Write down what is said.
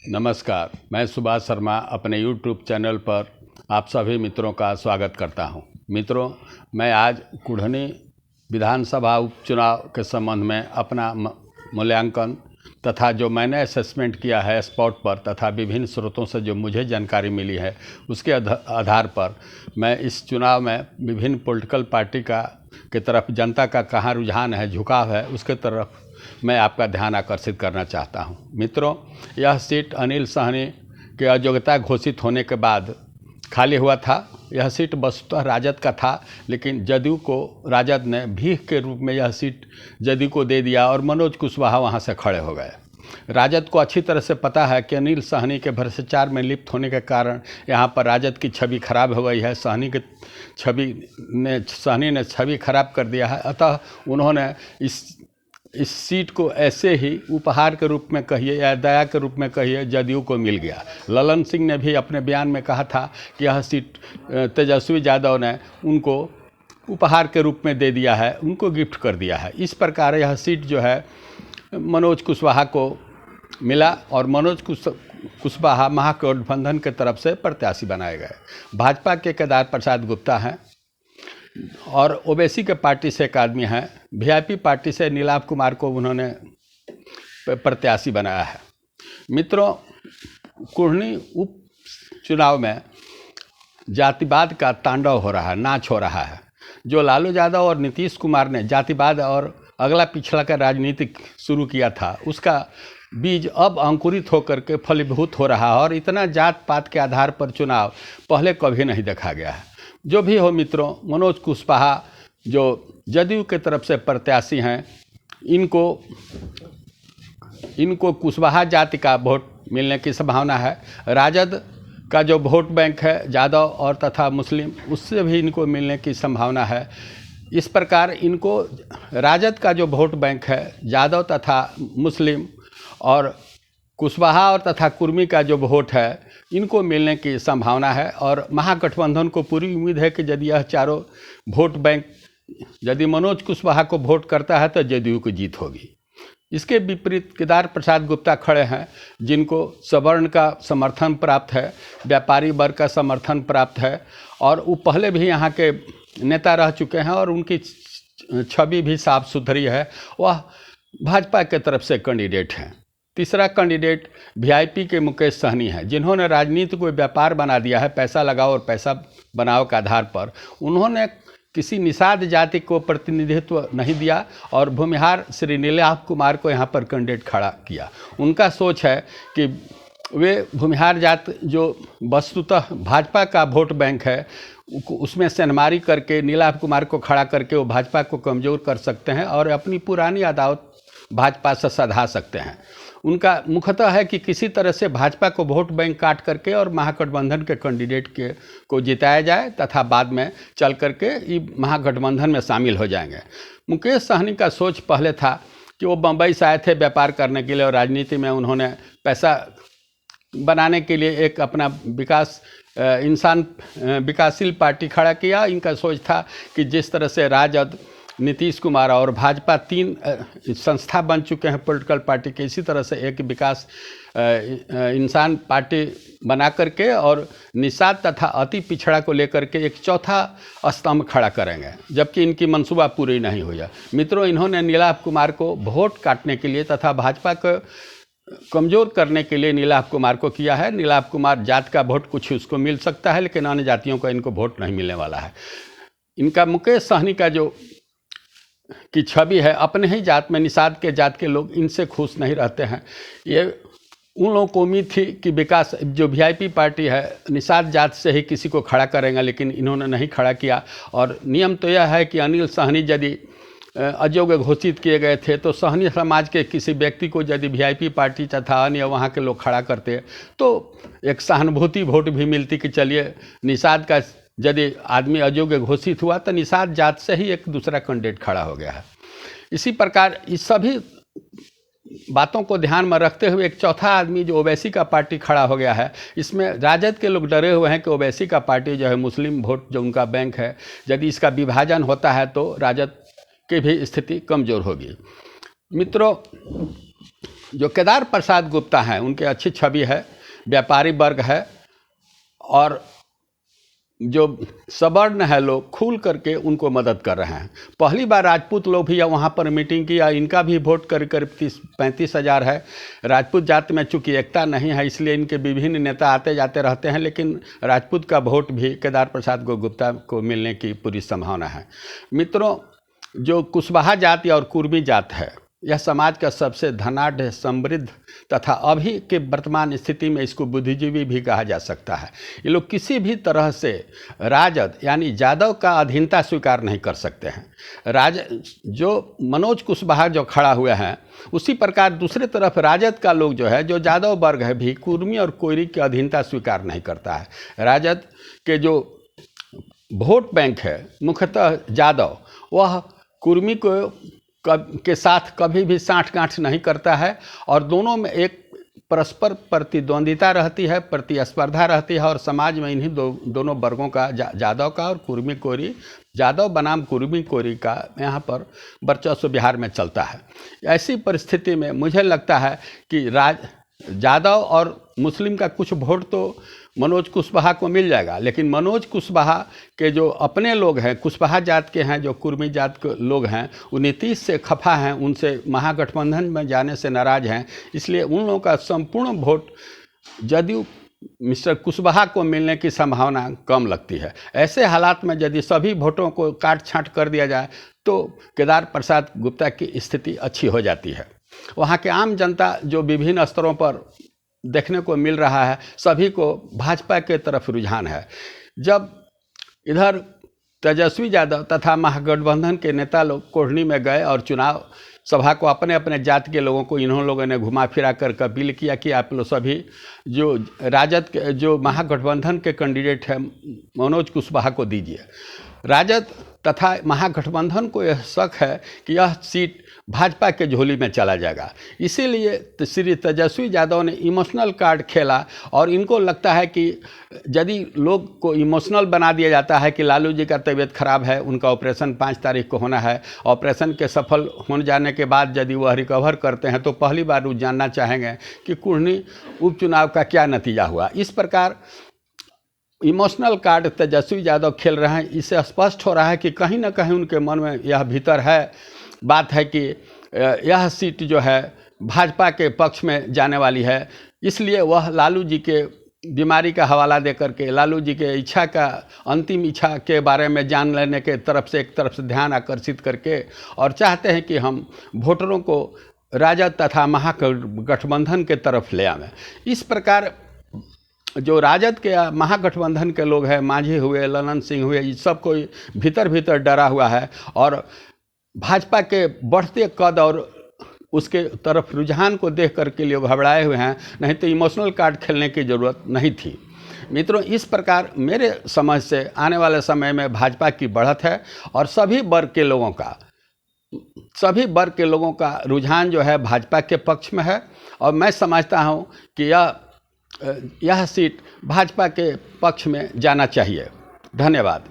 नमस्कार, मैं सुभाष शर्मा अपने YouTube चैनल पर आप सभी मित्रों का स्वागत करता हूं। मित्रों, मैं आज कुढ़नी विधानसभा उपचुनाव के संबंध में अपना मूल्यांकन तथा जो मैंने असेसमेंट किया है स्पॉट पर तथा विभिन्न स्रोतों से जो मुझे जानकारी मिली है उसके आधार पर मैं इस चुनाव में विभिन्न पॉलिटिकल पार्टी के तरफ जनता का कहाँ रुझान है, झुकाव है, उसके तरफ मैं आपका ध्यान आकर्षित करना चाहता हूं। मित्रों, यह सीट अनिल सहनी के अयोग्यता घोषित होने के बाद खाली हुआ था। यह सीट वस्तुतः राजद का था, लेकिन जदयू को राजद ने भीख के रूप में यह सीट जदयू को दे दिया और मनोज कुशवाहा वहां से खड़े हो गए। राजद को अच्छी तरह से पता है कि अनिल सहनी के भ्रष्टाचार में लिप्त होने के कारण यहाँ पर राजद की छवि खराब हो गई है। सहनी ने छवि खराब कर दिया है। अतः उन्होंने इस सीट को ऐसे ही उपहार के रूप में कहिए या दया के रूप में कहिए जदयू को मिल गया। ललन सिंह ने भी अपने बयान में कहा था कि यह सीट तेजस्वी यादव ने उनको उपहार के रूप में दे दिया है, उनको गिफ्ट कर दिया है। इस प्रकार यह सीट जो है मनोज कुशवाहा को मिला और मनोज कुशवाहा महागठबंधन के तरफ से प्रत्याशी बनाए गए। भाजपा के केदार प्रसाद गुप्ता हैं और ओवैसी के पार्टी से एक आदमी हैं। वीआईपी पार्टी से नीलाभ कुमार को उन्होंने प्रत्याशी बनाया है। मित्रों, कुढ़नी उपचुनाव में जातिवाद का तांडव हो रहा है, नाच हो रहा है। जो लालू यादव और नीतीश कुमार ने जातिवाद और अगला पिछड़ा का राजनीति शुरू किया था, उसका बीज अब अंकुरित होकर के फलीभूत हो रहा है और इतना जात पात के आधार पर चुनाव पहले कभी नहीं देखा गया है। जो भी हो मित्रों, मनोज कुशवाहा जो जदयू के तरफ से प्रत्याशी हैं, इनको कुशवाहा जाति का वोट मिलने की संभावना है। राजद का जो वोट बैंक है यादव और तथा मुस्लिम, उससे भी इनको मिलने की संभावना है। इस प्रकार इनको राजद का जो वोट बैंक है यादव तथा मुस्लिम और कुशवाहा और तथा कुर्मी का जो वोट है, इनको मिलने की संभावना है। और महागठबंधन को पूरी उम्मीद है कि यदि यह चारों वोट बैंक यदि मनोज कुशवाहा को वोट करता है तो जदयू की जीत होगी। इसके विपरीत केदार प्रसाद गुप्ता खड़े हैं, जिनको सवर्ण का समर्थन प्राप्त है, व्यापारी वर्ग का समर्थन प्राप्त है और वो पहले भी यहाँ के नेता रह चुके हैं और उनकी छवि भी साफ सुथरी है। वह भाजपा के तरफ से कैंडिडेट हैं। तीसरा कैंडिडेट वीआईपी के मुकेश सहनी है, जिन्होंने राजनीति को व्यापार बना दिया है, पैसा लगाओ और पैसा बनाओ के आधार पर। उन्होंने किसी निषाद जाति को प्रतिनिधित्व नहीं दिया और भूमिहार श्री नीलाभ कुमार को यहाँ पर कैंडिडेट खड़ा किया। उनका सोच है कि वे भूमिहार जाति जो वस्तुतः भाजपा का वोट बैंक है, उसमें सेंधमारी करके नीलाभ कुमार को खड़ा करके वो भाजपा को कमज़ोर कर सकते हैं और अपनी पुरानी अदावत भाजपा से सधा सकते हैं। उनका मुख्यतः है कि किसी तरह से भाजपा को वोट बैंक काट करके और महागठबंधन के कैंडिडेट को जिताया जाए तथा बाद में चल करके ये महागठबंधन में शामिल हो जाएंगे। मुकेश सहनी का सोच पहले था कि वो बम्बई से आए थे व्यापार करने के लिए और राजनीति में उन्होंने पैसा बनाने के लिए एक अपना विकासशील पार्टी खड़ा किया। इनका सोच था कि जिस तरह से राजद, नीतीश कुमार और भाजपा तीन संस्था बन चुके हैं पॉलिटिकल पार्टी के, इसी तरह से एक विकास इंसान पार्टी बना करके और निषाद तथा अति पिछड़ा को लेकर के एक चौथा स्तंभ खड़ा करेंगे, जबकि इनकी मंसूबा पूरी नहीं हुई है। मित्रों, इन्होंने नीलाभ कुमार को वोट काटने के लिए तथा भाजपा को कमज़ोर करने के लिए नीलाभ कुमार को किया है। नीलाभ कुमार जात का वोट कुछ उसको मिल सकता है, लेकिन अन्य जातियों का इनको वोट नहीं मिलने वाला है। इनका मुकेश सहनी का जो की छवि है, अपने ही जात में निषाद के जात के लोग इनसे खुश नहीं रहते हैं। ये उन लोगों को उम्मीद थी कि विकास जो वीआईपी पार्टी है निषाद जात से ही किसी को खड़ा करेंगे, लेकिन इन्होंने नहीं खड़ा किया। और नियम तो यह है कि अनिल सहनी यदि अयोग्य घोषित किए गए थे तो सहनी समाज के किसी व्यक्ति को यदि वीआईपी पार्टी तथा अन्य वहाँ के लोग खड़ा करते तो एक सहानुभूति वोट भी मिलती कि चलिए निषाद का यदि आदमी अयोग्य घोषित हुआ तो निषाद जात से ही एक दूसरा कैंडिडेट खड़ा हो गया है। इसी प्रकार इस सभी बातों को ध्यान में रखते हुए एक चौथा आदमी जो ओवैसी का पार्टी खड़ा हो गया है। इसमें राजद के लोग डरे हुए हैं कि ओवैसी का पार्टी जो है मुस्लिम वोट जो उनका बैंक है, यदि इसका विभाजन होता है तो राजद की भी स्थिति कमज़ोर होगी। मित्रों, जो केदार प्रसाद गुप्ता हैं उनकी अच्छी छवि है, व्यापारी वर्ग है, और जो सवर्ण है लोग खुल करके उनको मदद कर रहे हैं। पहली बार राजपूत लोग भी वहाँ पर मीटिंग किया, इनका भी वोट करीब करीब 30-35 हज़ार है। राजपूत जाति में चूँकि एकता नहीं है इसलिए इनके विभिन्न नेता आते जाते रहते हैं, लेकिन राजपूत का वोट भी केदार प्रसाद गुप्ता को मिलने की पूरी संभावना है। मित्रों, जो कुशवाहा जाति और कुर्मी जात है यह समाज का सबसे धनाढ़, समृद्ध तथा अभी के वर्तमान स्थिति में इसको बुद्धिजीवी भी कहा जा सकता है। ये लोग किसी भी तरह से राजद यानी यादव का अधीनता स्वीकार नहीं कर सकते हैं। जो मनोज कुशवाहा जो खड़ा हुए हैं, उसी प्रकार दूसरी तरफ राजद का लोग जो है, जो यादव वर्ग है भी कुर्मी और कोयरी की अधीनता स्वीकार नहीं करता है। राजद के जो वोट बैंक है मुख्यतः यादव, वह कुर्मी के साथ कभी भी साठ-गांठ नहीं करता है, और दोनों में एक परस्पर प्रतिद्वंदिता रहती है, प्रतिस्पर्धा रहती है, और समाज में इन्हीं दोनों वर्गों का, यादव का और कुर्मी कोरी, यादव बनाम कुर्मी कोरी का यहाँ पर वर्चस्व बिहार में चलता है। ऐसी परिस्थिति में मुझे लगता है कि यादव और मुस्लिम का कुछ वोट तो मनोज कुशवाहा को मिल जाएगा, लेकिन मनोज कुशवाहा के जो अपने लोग हैं, कुशवाहा जात के हैं, जो कुर्मी जात के लोग हैं, वो नीतीश से खफा हैं, उनसे महागठबंधन में जाने से नाराज हैं, इसलिए उन लोगों का संपूर्ण वोट जदयू मिस्टर कुशवाहा को मिलने की संभावना कम लगती है। ऐसे हालात में यदि सभी वोटों को काट छांट कर दिया जाए तो केदार प्रसाद गुप्ता की स्थिति अच्छी हो जाती है। वहाँ के आम जनता जो विभिन्न स्तरों पर देखने को मिल रहा है, सभी को भाजपा के तरफ रुझान है। जब इधर तेजस्वी यादव तथा महागठबंधन के नेता लोग कोढ़नी में गए और चुनाव सभा को अपने अपने जाति के लोगों को इन्होंने लोगों ने घुमा फिरा कर अपील किया कि आप लोग सभी जो राजद के, जो महागठबंधन के कैंडिडेट हैं मनोज कुशवाहा को दीजिए। राजद तथा महागठबंधन को यह शक है कि यह सीट भाजपा के झोली में चला जाएगा, इसीलिए श्री तेजस्वी यादव ने इमोशनल कार्ड खेला, और इनको लगता है कि यदि लोग को इमोशनल बना दिया जाता है कि लालू जी का तबीयत खराब है, उनका ऑपरेशन 5 तारीख को होना है, ऑपरेशन के सफल हो जाने के बाद यदि वह रिकवर करते हैं तो पहली बार वो जानना चाहेंगे कि कुढ़नी उपचुनाव का क्या नतीजा हुआ। इस प्रकार इमोशनल कार्ड तेजस्वी यादव खेल रहे हैं। इससे स्पष्ट हो रहा है कि कहीं ना कहीं उनके मन में यह भीतर है बात है कि यह सीट जो है भाजपा के पक्ष में जाने वाली है, इसलिए वह लालू जी के बीमारी का हवाला दे करके, लालू जी के इच्छा का, अंतिम इच्छा के बारे में जान लेने के तरफ से एक तरफ से ध्यान आकर्षित करके, और चाहते हैं कि हम वोटरों को राजद तथा महागठबंधन के तरफ ले आवें। इस प्रकार जो राजद के महागठबंधन के लोग हैं, मांझी हुए, ललन सिंह हुए, ये सब कोई भीतर भीतर डरा हुआ है, और भाजपा के बढ़ते कद और उसके तरफ रुझान को देख करके लिए घबराए हुए हैं, नहीं तो इमोशनल कार्ड खेलने की ज़रूरत नहीं थी। मित्रों, इस प्रकार मेरे समझ से आने वाले समय में भाजपा की बढ़त है, और सभी वर्ग के लोगों का रुझान जो है भाजपा के पक्ष में है, और मैं समझता हूँ कि यह सीट भाजपा के पक्ष में जाना चाहिए। धन्यवाद।